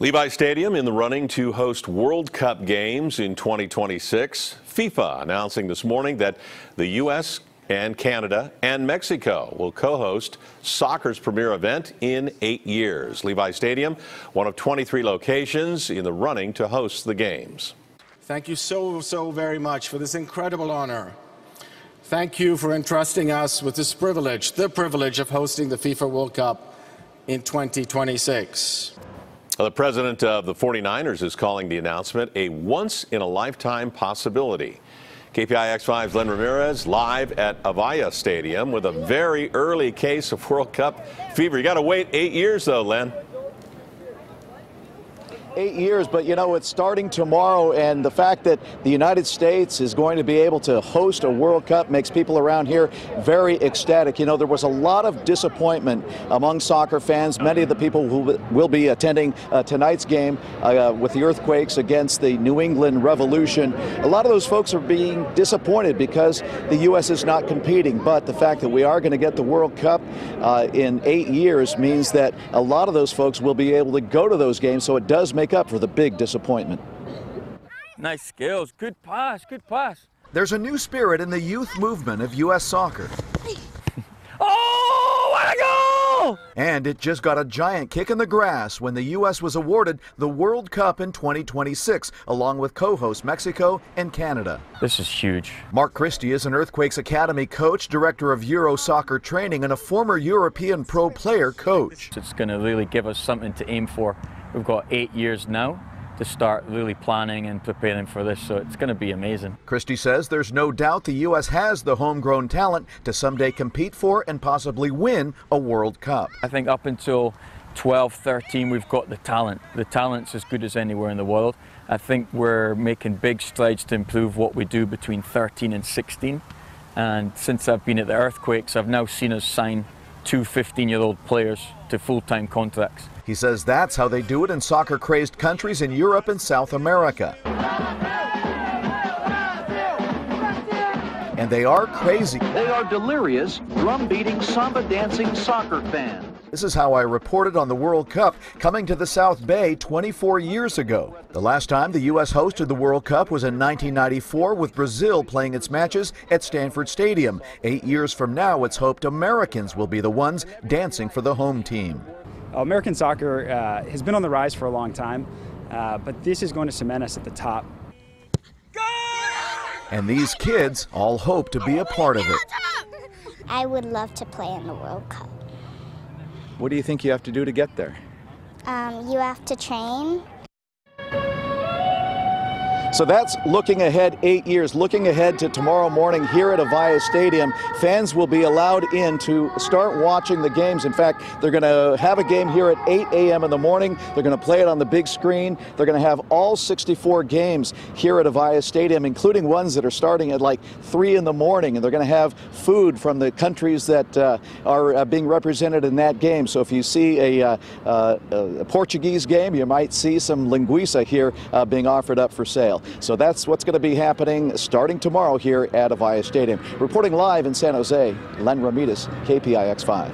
Levi Stadium in the running to host World Cup games in 2026. FIFA announcing this morning that the U.S. and Canada and Mexico will co-host soccer's premier event in 8 years. Levi Stadium, one of 23 locations in the running to host the games. Thank you so very much for this incredible honor. Thank you for entrusting us with this privilege, the privilege of hosting the FIFA World Cup in 2026. The president of the 49ers is calling the announcement a once-in-a-lifetime possibility. KPIX 5's Len Ramirez live at Avaya Stadium with a very early case of World Cup fever. You got to wait 8 years, though, Len. 8 years, but you know, it's starting tomorrow, and the fact that the United States is going to be able to host a World Cup makes people around here very ecstatic. You know, there was a lot of disappointment among soccer fans. Many of the people who will be attending tonight's game with the earthquakes against the New England Revolution, a lot of those folks are being disappointed because the U.S. is not competing. But the fact that we are going to get the World Cup in 8 years means that a lot of those folks will be able to go to those games, so it does make up for the big disappointment. Nice skills, good pass, good pass. There's a new spirit in the youth movement of U.S. soccer. Oh, what a goal! And it just got a giant kick in the grass when the U.S. was awarded the World Cup in 2026, along with co-hosts Mexico and Canada. This is huge. Mark Christie is an Earthquakes Academy coach, director of Euro soccer training, and a former European pro player coach. It's going to really give us something to aim for. We've got 8 years now to start really planning and preparing for this, so it's going to be amazing. Christie says there's no doubt the U.S. has the homegrown talent to someday compete for and possibly win a World Cup. I think up until 12, 13, we've got the talent. The talent's as good as anywhere in the world. I think we're making big strides to improve what we do between 13 and 16. And since I've been at the Earthquakes, I've now seen us sign 2 15-year-old players to full-time contracts. He says that's how they do it in soccer-crazed countries in Europe and South America. And they are crazy. They are delirious, drum-beating, samba-dancing soccer fans. This is how I reported on the World Cup coming to the South Bay 24 years ago. The last time the U.S. hosted the World Cup was in 1994 with Brazil playing its matches at Stanford Stadium. 8 years from now, it's hoped Americans will be the ones dancing for the home team. American soccer has been on the rise for a long time, but this is going to cement us at the top. And these kids all hope to be a part of it. I would love to play in the World Cup. What do you think you have to do to get there? You have to train. So that's looking ahead 8 years, looking ahead to tomorrow morning here at Avaya Stadium. Fans will be allowed in to start watching the games. In fact, they're going to have a game here at 8 a.m. in the morning. They're going to play it on the big screen. They're going to have all 64 games here at Avaya Stadium, including ones that are starting at like 3 in the morning. And they're going to have food from the countries that are being represented in that game. So if you see a Portuguese game, you might see some linguiça here being offered up for sale. So that's what's going to be happening starting tomorrow here at Avaya Stadium. Reporting live in San Jose, Len Ramirez, KPIX 5.